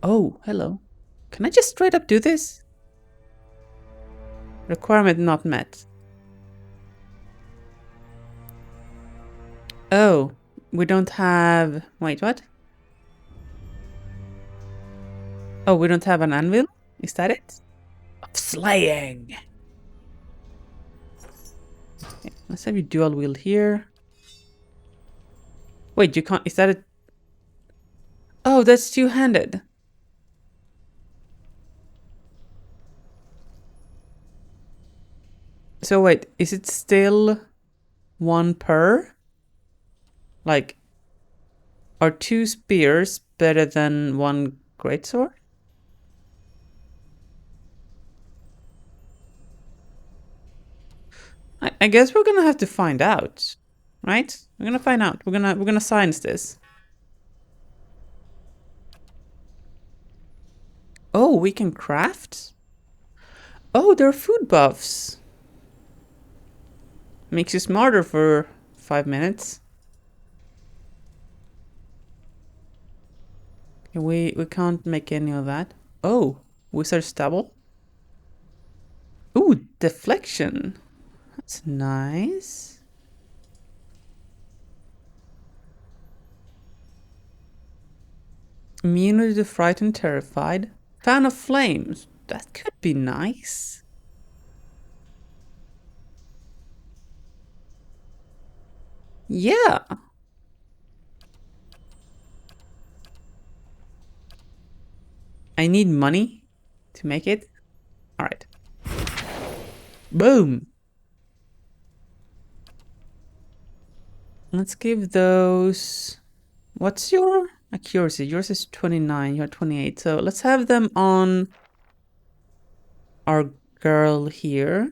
Oh, hello. Can I just straight up do this? Requirement not met. Oh, we don't have... Wait, what? Oh, we don't have an anvil? Is that it? Of slaying! Okay, let's have you dual wield here. Wait, you can't... Is that a... Oh, that's two-handed. So wait, is it still one per? Like, are two spears better than one greatsword? I guess we're gonna have to find out, right? We're gonna find out. We're gonna science this. Oh, we can craft? Oh, there are food buffs. Makes you smarter for 5 minutes. We can't make any of that. Oh, wizard stubble. Ooh, deflection. That's nice. Immunity to frightened, terrified. Fan of flames. That could be nice. Yeah. I need money to make it. All right. Boom. Let's give those... What's your accuracy? Yours is 29, you're 28. So let's have them on our girl here.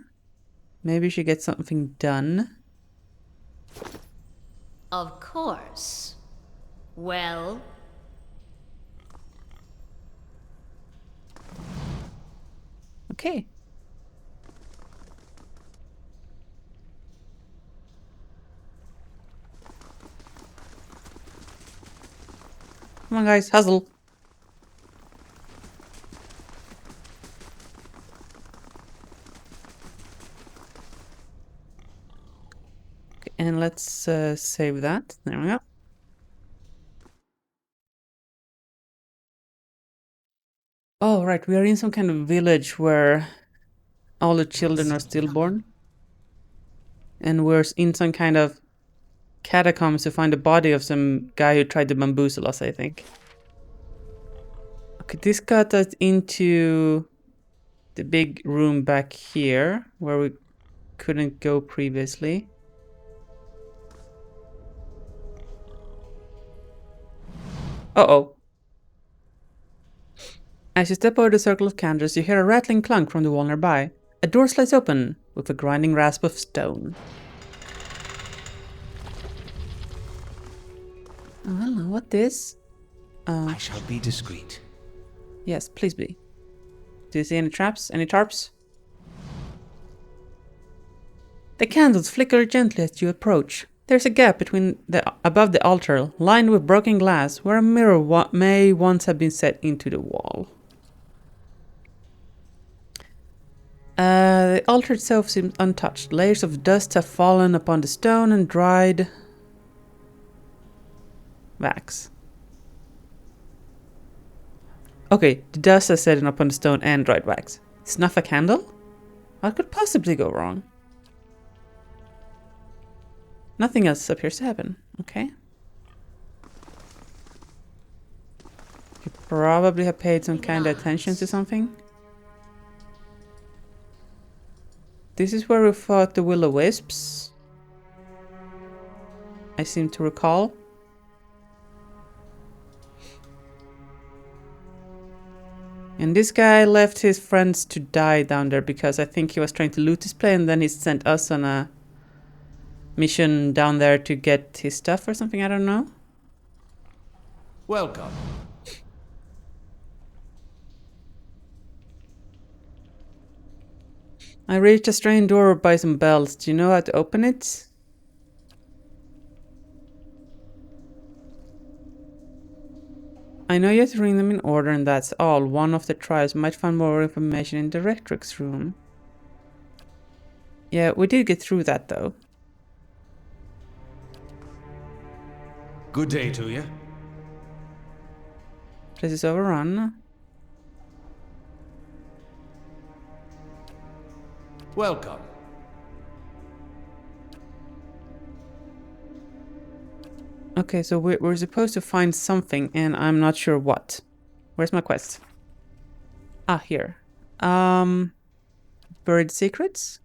Maybe she gets something done. Of course. Well? Okay. Come on, guys, hustle. Okay, and let's save that. There we go. Oh, right, we are in some kind of village where all the children are stillborn. And we're in some kind of catacombs to find the body of some guy who tried to bamboozle us, I think. Okay, this got us into the big room back here where we couldn't go previously. Uh-oh. As you step over the circle of candles, you hear a rattling clunk from the wall nearby. A door slides open with a grinding rasp of stone. Oh, hello, what is? I shall be discreet. Yes, please be. Do you see any traps? Any tarps? The candles flicker gently as you approach. There's a gap above the altar, lined with broken glass, where a mirror may once have been set into the wall. The altar itself seems untouched. Layers of dust have fallen upon the stone and dried wax. Okay, the dust has settled upon the stone and dried wax. Snuff a candle? What could possibly go wrong? Nothing else appears to happen. Okay. You probably have paid some kind of attention to something. This is where we fought the will-o-wisps. I seem to recall. And this guy left his friends to die down there because I think he was trying to loot his plane, and then he sent us on a mission down there to get his stuff or something, I don't know. Welcome. I reached a strange door by some bells. Do you know how to open it? I know you have to ring them in order and that's all. One of the tribes might find more information in the Rectrix room. Yeah, we did get through that though. Good day to you. This is overrun. Welcome. Okay, so we're supposed to find something and I'm not sure what. Where's my quest? Ah, here. Buried secrets?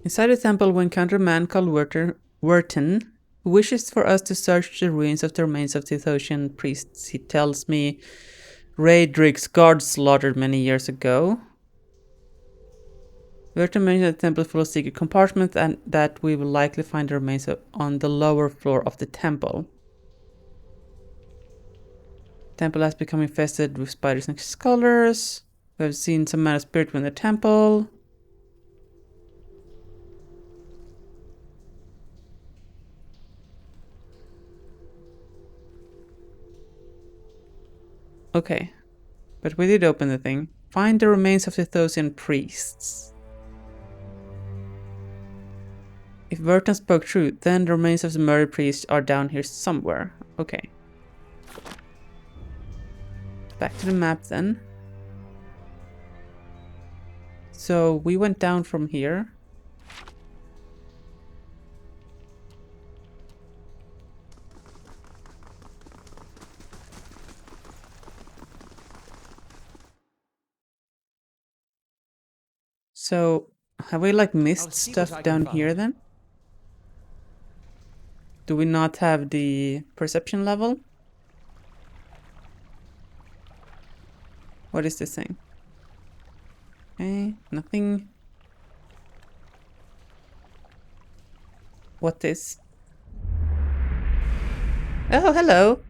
Inside the temple we encounter a man called Wurton, who wishes for us to search the ruins of the remains of Tithosian priests. He tells me Raedric's guards slaughtered many years ago. Wurton mentions that the temple is full of secret compartments and that we will likely find the remains on the lower floor of the temple. The temple has become infested with spiders and scholars. We have seen some man of spirit in the temple. Okay, but we did open the thing. Find the remains of the Thosian priests. If Burton spoke true, then the remains of the murdered priests are down here somewhere. Okay. Back to the map then. So we went down from here. So have we like missed stuff down here then? Do we not have the perception level? What is this thing? Okay, nothing. What is? Oh, hello.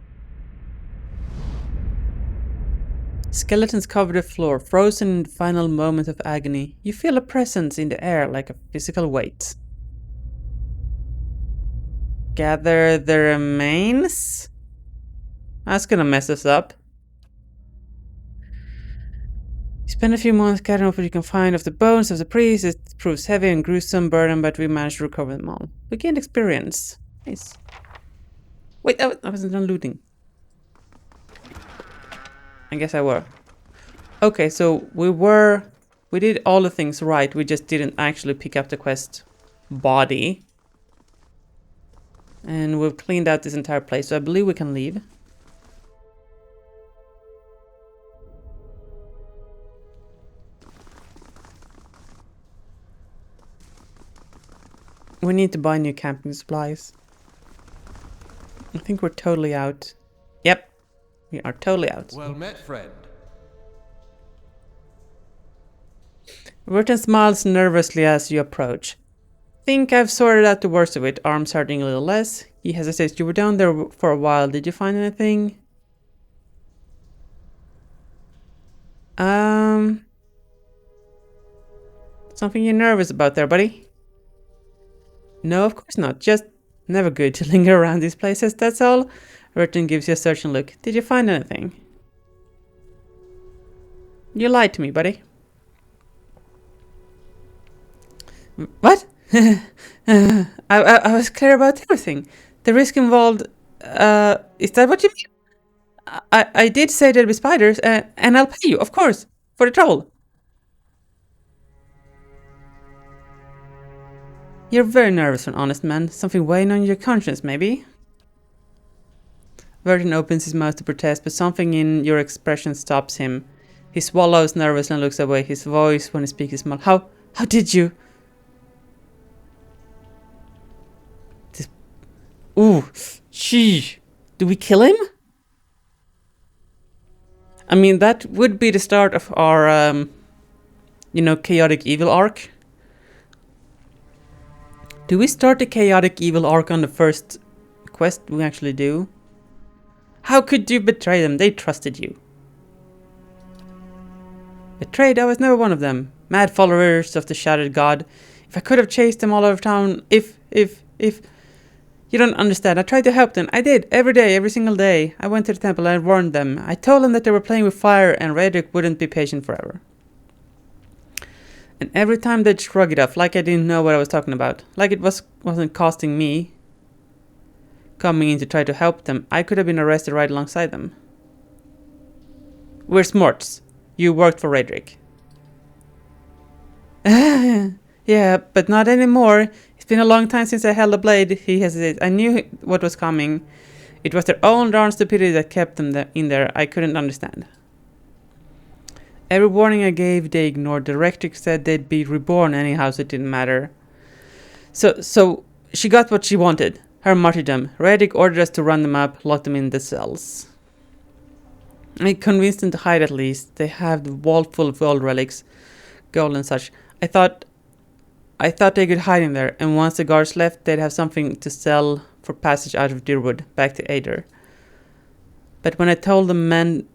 Skeletons cover the floor, frozen in the final moment of agony. You feel a presence in the air like a physical weight. Gather the remains? That's gonna mess us up. You spend a few months gathering up what you can find of the bones of the priests. It proves heavy and gruesome burden, but we managed to recover them all. We gained experience. Nice. Wait, I wasn't done looting. I guess I were. Okay, so we did all the things right. We just didn't actually pick up the quest body. And we've cleaned out this entire place, so I believe we can leave. We need to buy new camping supplies. I think we're totally out. Yep, we are totally out. Well met, friend. Burton smiles nervously as you approach. Think I've sorted out the worst of it, arms hurting a little less. He hesitates. You were down there for a while. Did you find anything? Something you're nervous about there, buddy? No, of course not. Just never good to linger around these places, that's all. Burton gives you a searching look. Did you find anything? You lied to me, buddy. What? I was clear about everything. The risk involved, is that what you mean? I did say there'd be spiders, and I'll pay you, of course, for the trouble. You're very nervous for an honest man. Something weighing on your conscience, maybe? Vertin opens his mouth to protest, but something in your expression stops him. He swallows nervously and looks away. His voice, when he speaks, is mild. How did you? Ooh, gee. Do we kill him? I mean, that would be the start of our, chaotic evil arc. Do we start the chaotic evil arc on the first quest we actually do? How could you betray them? They trusted you. Betrayed, I was never one of them. Mad followers of the shattered god. If I could have chased them all over town, if... You don't understand. I tried to help them. I did. Every day, every single day. I went to the temple and I warned them. I told them that they were playing with fire and Redrick wouldn't be patient forever. And every time they'd shrug it off, like I didn't know what I was talking about. Like it wasn't costing me coming in to try to help them. I could have been arrested right alongside them. We're Smorts. You worked for Redrick. Yeah, but not anymore. It's been a long time since I held a blade. He hesitated. I knew what was coming. It was their own darn stupidity that kept them in there. I couldn't understand. Every warning I gave, they ignored. The Rectric said they'd be reborn anyhow, so it didn't matter. So she got what she wanted. Her martyrdom. Reddick ordered us to run them up, lock them in the cells. I convinced them to hide at least. They have the vault full of old relics, gold and such. I thought they could hide in there, and once the guards left, they'd have something to sell for passage out of Deerwood, back to Ader. But when I told the men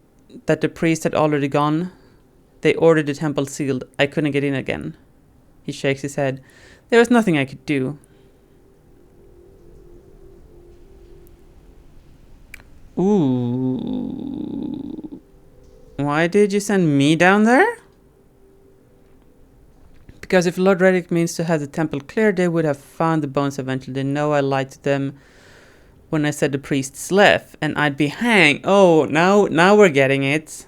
that the priest had already gone, they ordered the temple sealed. I couldn't get in again. He shakes his head. There was nothing I could do. Ooh. Why did you send me down there? Because if Lord Reddick means to have the temple cleared, they would have found the bones eventually. They know I lied to them when I said the priests left, and I'd be hanged. Oh, now we're getting it.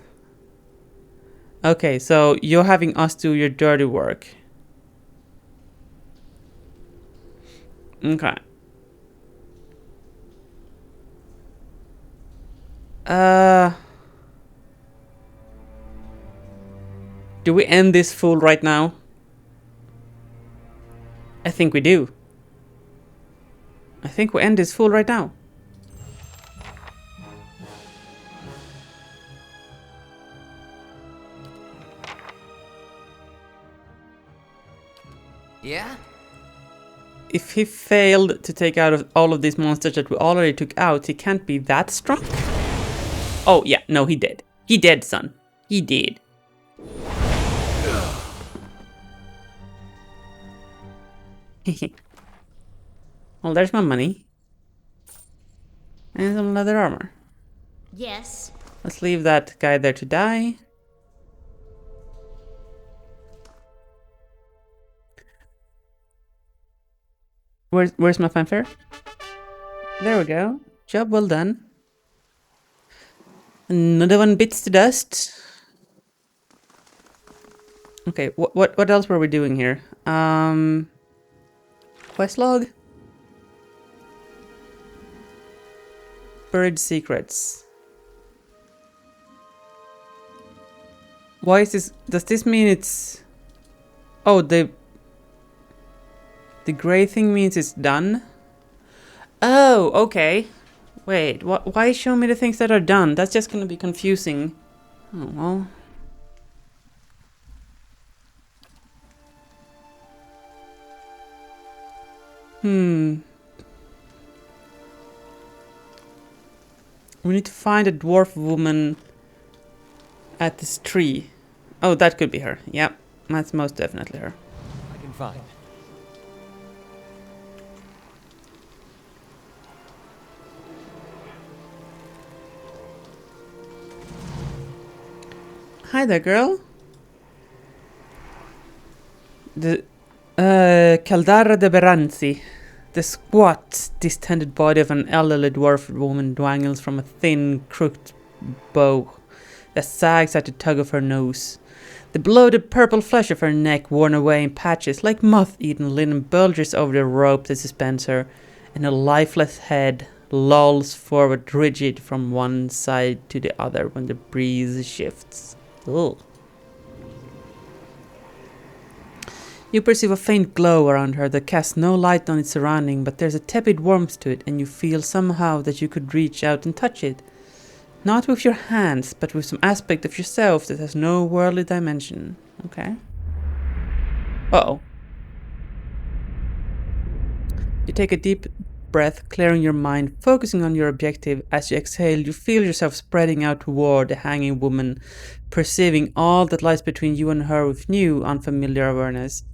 Okay, so you're having us do your dirty work. Okay. Do we end this fool right now? I think we do. I think we end this fool right now. Yeah? If he failed to take out all of these monsters that we already took out, he can't be that strong? Oh, yeah. No, he did. He did, son. He did. Well, there's my money. And some leather armor. Yes. Let's leave that guy there to die. Where's my fanfare? There we go. Job well done. Another one bits to dust. Okay, what else were we doing here? Quest log? Buried secrets. Why is this? Does this mean it's... Oh, the gray thing means it's done? Oh, okay. Wait, why show me the things that are done? That's just gonna be confusing. Oh, well. We need to find a dwarf woman at this tree. Oh, that could be her. Yep, that's most definitely her. I can find. Hi there, girl. The Caldara de Beranzi. The squat, distended body of an elderly dwarf woman dangles from a thin, crooked bow that sags at the tug of her nose. The bloated purple flesh of her neck, worn away in patches like moth-eaten linen, bulges over the rope that suspends her, and her lifeless head lolls forward rigid from one side to the other when the breeze shifts. Ugh. You perceive a faint glow around her that casts no light on its surrounding, but there's a tepid warmth to it, and you feel somehow that you could reach out and touch it. Not with your hands, but with some aspect of yourself that has no worldly dimension. Okay. Uh-oh. You take a deep breath, clearing your mind, focusing on your objective. As you exhale, you feel yourself spreading out toward the hanging woman, perceiving all that lies between you and her with new, unfamiliar awareness.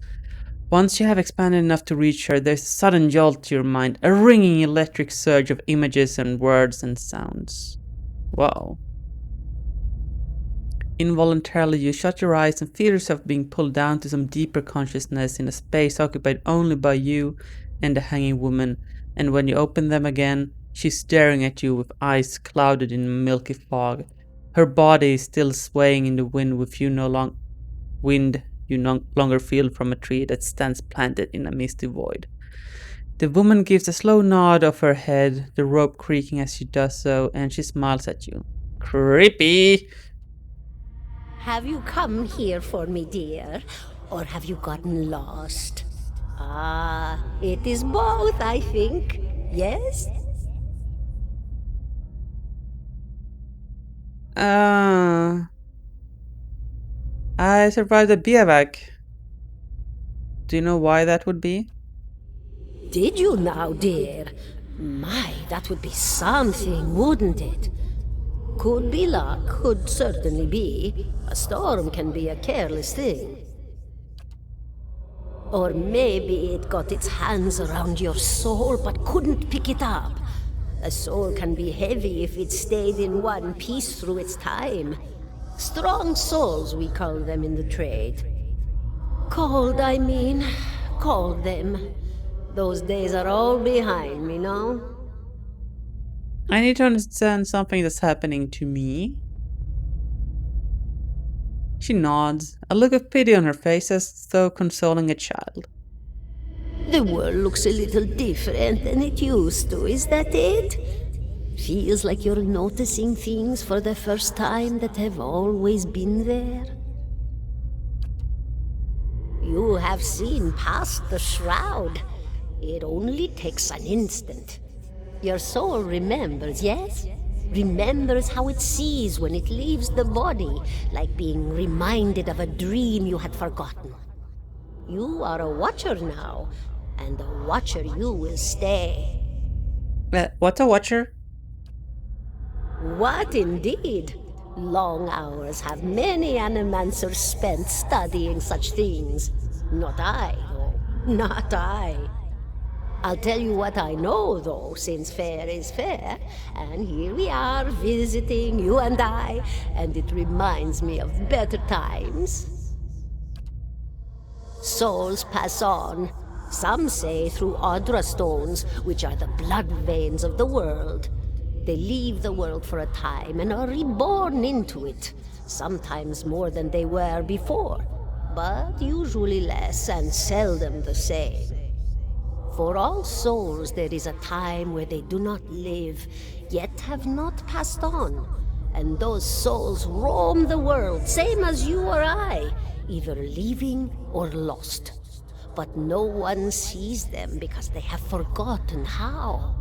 Once you have expanded enough to reach her, there's a sudden jolt to your mind, a ringing electric surge of images and words and sounds. Wow. Involuntarily, you shut your eyes and feel yourself being pulled down to some deeper consciousness in a space occupied only by you and the hanging woman, and when you open them again, she's staring at you with eyes clouded in a milky fog. Her body is still swaying in the wind with you no longer feel from a tree that stands planted in a misty void. The woman gives a slow nod of her head, the rope creaking as she does so, and she smiles at you. Creepy! Have you come here for me, dear? Or have you gotten lost? Ah, it is both, I think. Yes? I survived a bivouac. Do you know why that would be? Did you now, dear? My, that would be something, wouldn't it? Could be luck, could certainly be. A storm can be a careless thing. Or maybe it got its hands around your soul but couldn't pick it up. A soul can be heavy if it stayed in one piece through its time. Strong souls, we call them in the trade. Cold, I mean. Called them. Those days are all behind me, no? I need to understand something that's happening to me. She nods, a look of pity on her face as though consoling a child. The world looks a little different than it used to, is that it? Feels like you're noticing things for the first time that have always been there. You have seen past the shroud. It only takes an instant. Your soul remembers, yes? Remembers how it sees when it leaves the body, like being reminded of a dream you had forgotten. You are a watcher now, and a watcher you will stay. What's a watcher? What indeed? Long hours have many animancers spent studying such things. Not I, though. Not I. I'll tell you what I know, though, since fair is fair, and here we are visiting, you and I, and it reminds me of better times. Souls pass on, some say through Audra stones, which are the blood veins of the world. They leave the world for a time and are reborn into it, sometimes more than they were before, but usually less and seldom the same. For all souls there is a time where they do not live, yet have not passed on. And those souls roam the world, same as you or I, either leaving or lost. But no one sees them because they have forgotten how.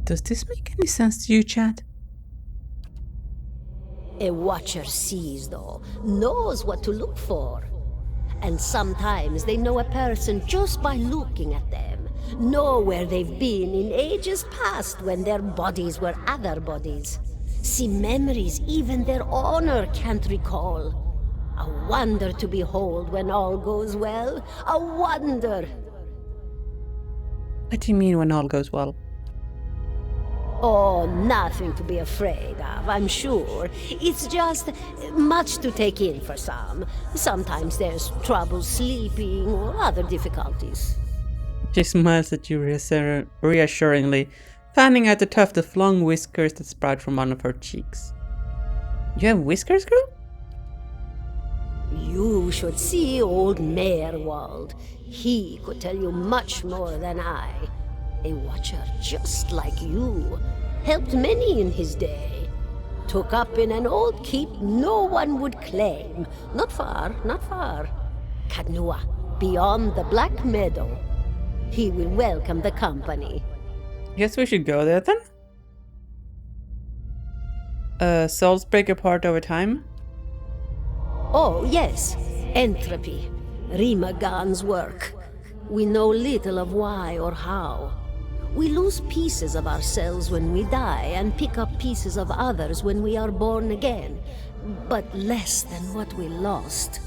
Does this make any sense to you, Chad? A watcher sees, though, knows what to look for. And sometimes they know a person just by looking at them, know where they've been in ages past when their bodies were other bodies. See memories even their owner can't recall. A wonder to behold when all goes well. A wonder! What do you mean when all goes well? Oh, nothing to be afraid of, I'm sure. It's just much to take in for some. Sometimes there's trouble sleeping or other difficulties. She smiles at you reassuringly, fanning out the tuft of long whiskers that sprout from one of her cheeks. You have whiskers, girl? You should see old Meerwald. He could tell you much more than I. A watcher just like you. Helped many in his day. Took up in an old keep no one would claim. Not far, not far. Kadnua, beyond the Black Meadow. He will welcome the company. Guess we should go there then? Souls break apart over time? Oh, yes. Entropy. Rimagan's work. We know little of why or how. We lose pieces of ourselves when we die and pick up pieces of others when we are born again, but less than what we lost.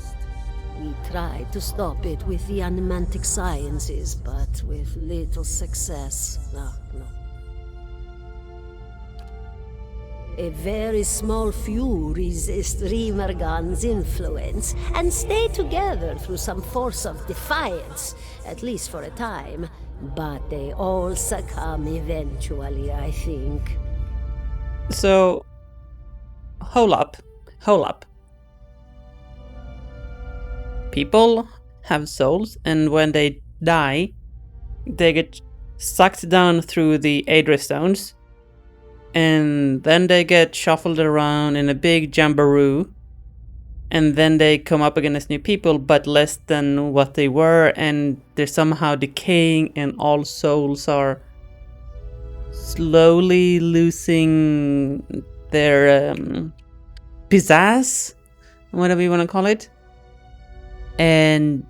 We tried to stop it with the animantic sciences, but with little success. No. A very small few resist Rimergan's influence and stay together through some force of defiance, at least for a time. But they all succumb eventually, I think. So, hold up. People have souls, and when they die, they get sucked down through the Adra stones, and then they get shuffled around in a big jamboree, and then they come up against new people, but less than what they were, and they're somehow decaying, and all souls are slowly losing their pizzazz, whatever you want to call it. And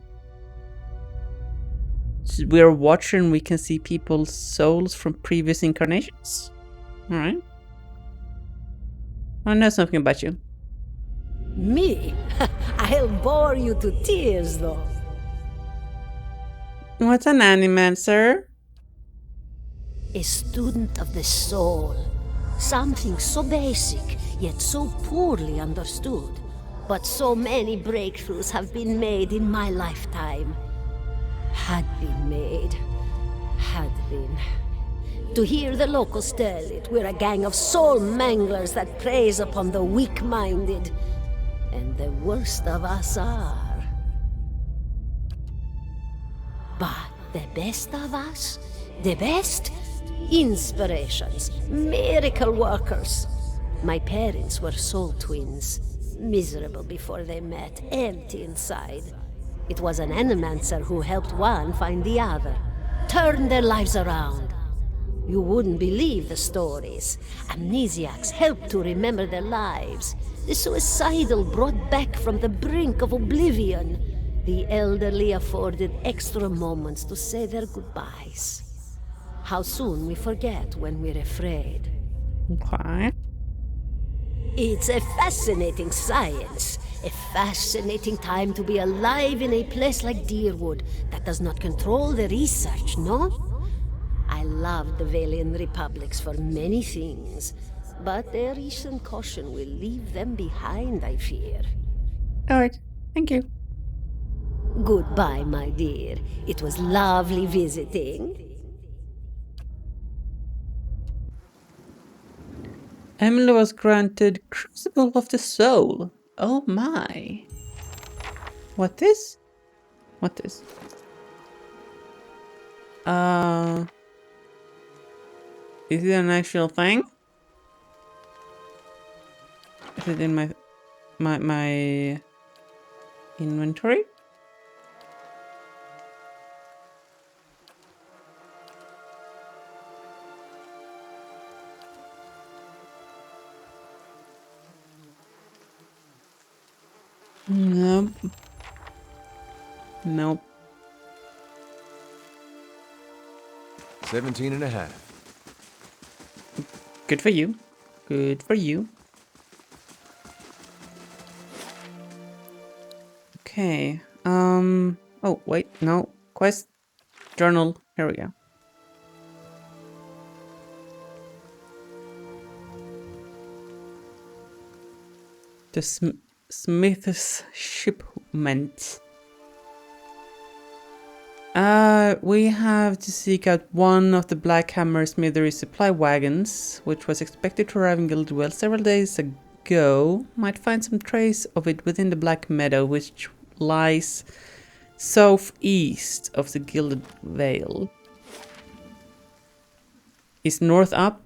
we're watching, we can see people's souls from previous incarnations. Alright. I know something about you. Me? I'll bore you to tears, though. What's an animancer? A student of the soul. Something so basic, yet so poorly understood. But so many breakthroughs have been made in my lifetime. Had been. To hear the locals tell it, we're a gang of soul manglers that preys upon the weak-minded. And the worst of us are. But the best of us? The best? Inspirations, miracle workers. My parents were soul twins, miserable before they met, empty inside. It was an animancer who helped one find the other, turned their lives around. You wouldn't believe the stories. Amnesiacs helped to remember their lives. The suicidal brought back from the brink of oblivion. The elderly afforded extra moments to say their goodbyes. How soon we forget when we're afraid. Okay. It's a fascinating science. A fascinating time to be alive in a place like Deerwood that does not control the research, no? I love the Valian Republics for many things, but their recent caution will leave them behind, I fear. Alright, thank you. Goodbye, my dear. It was lovely visiting. Emily was granted Crucible of the Soul. Oh my. What this? What this? Is it an actual thing? Is it in my inventory? Nope. Nope. 17 and a half. Good for you. Good for you. Okay. Oh, wait. No. Quest. Journal. Here we go. The Smith's shipment. We have to seek out one of the Black Hammer Smithery supply wagons, which was expected to arrive in Guildwell several days ago. Might find some trace of it within the Black Meadow, which lies southeast of the Gilded Vale. Is north up?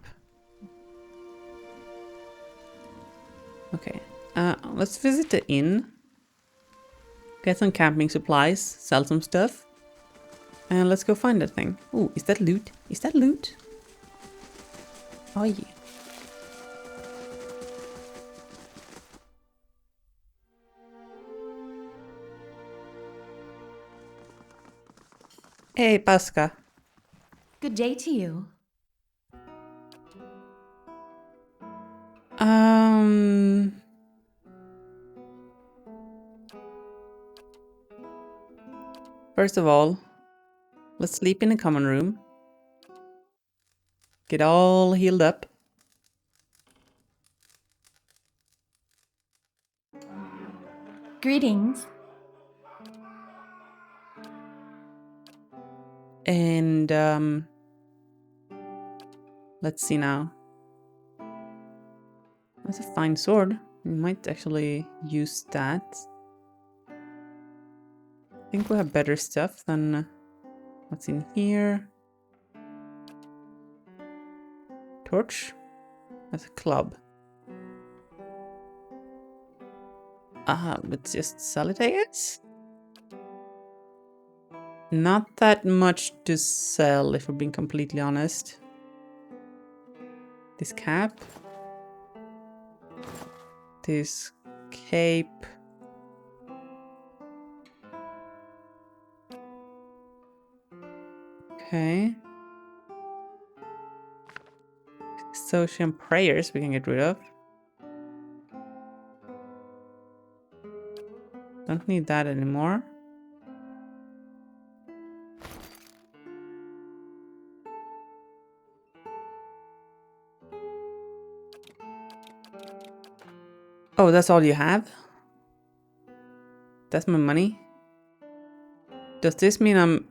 Okay. Let's visit the inn. Get some camping supplies, sell some stuff. And let's go find that thing. Ooh, is that loot? Is that loot? Oh yeah. Hey, Pasca. Good day to you. First of all, let's sleep in the common room. Get all healed up. Greetings. And let's see now. That's a fine sword. We might actually use that. I think we have better stuff than what's in here. Torch. That's a club. Let's just sell it, I guess. Not that much to sell, if we're being completely honest. This cap. This cape. Okay. Social prayers we can get rid of. Don't need that anymore. Oh, that's all you have? That's my money? Does this mean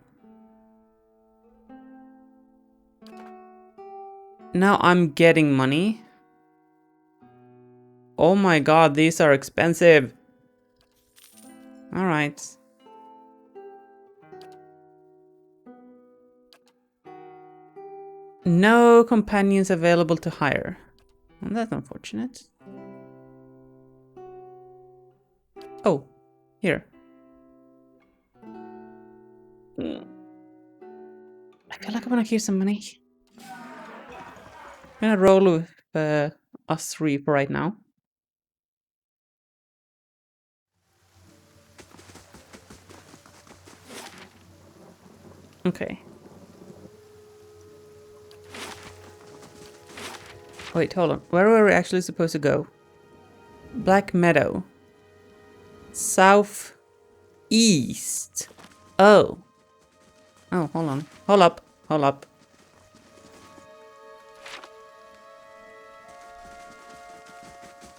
now I'm getting money? Oh my god, these are expensive. Alright. No companions available to hire. Well, that's unfortunate. Oh, here. I feel like I want to keep some money. I'm gonna roll with us three for right now. Okay. Wait, hold on. Where were we actually supposed to go? Black Meadow. South east. Oh. Oh, hold on. Hold up. Hold up.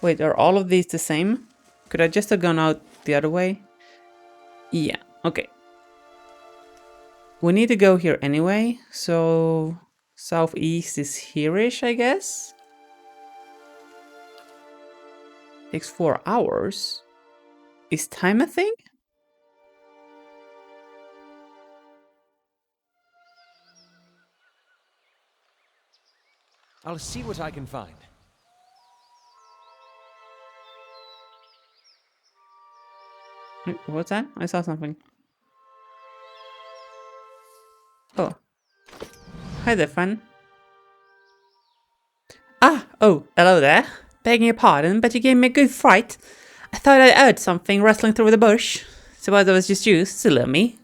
Wait, are all of these the same? Could I just have gone out the other way? Yeah, okay. We need to go here anyway, so southeast is here-ish, I guess? Takes 4 hours. Is time a thing? I'll see what I can find. Wait, what's that? I saw something. Oh. Hi there, friend. Ah, oh, hello there. Begging your pardon, but you gave me a good fright. I thought I heard something rustling through the bush. Suppose it was just you, silly me.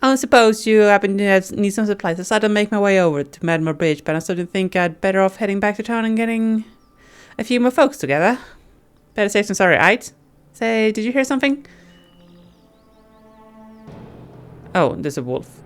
I suppose you happen to need some supplies. I decided to make my way over to Madmore Bridge, but I started to think I'd better off heading back to town and getting a few more folks together. Better safe than sorry, right? Say, did you hear something? Oh, there's a wolf.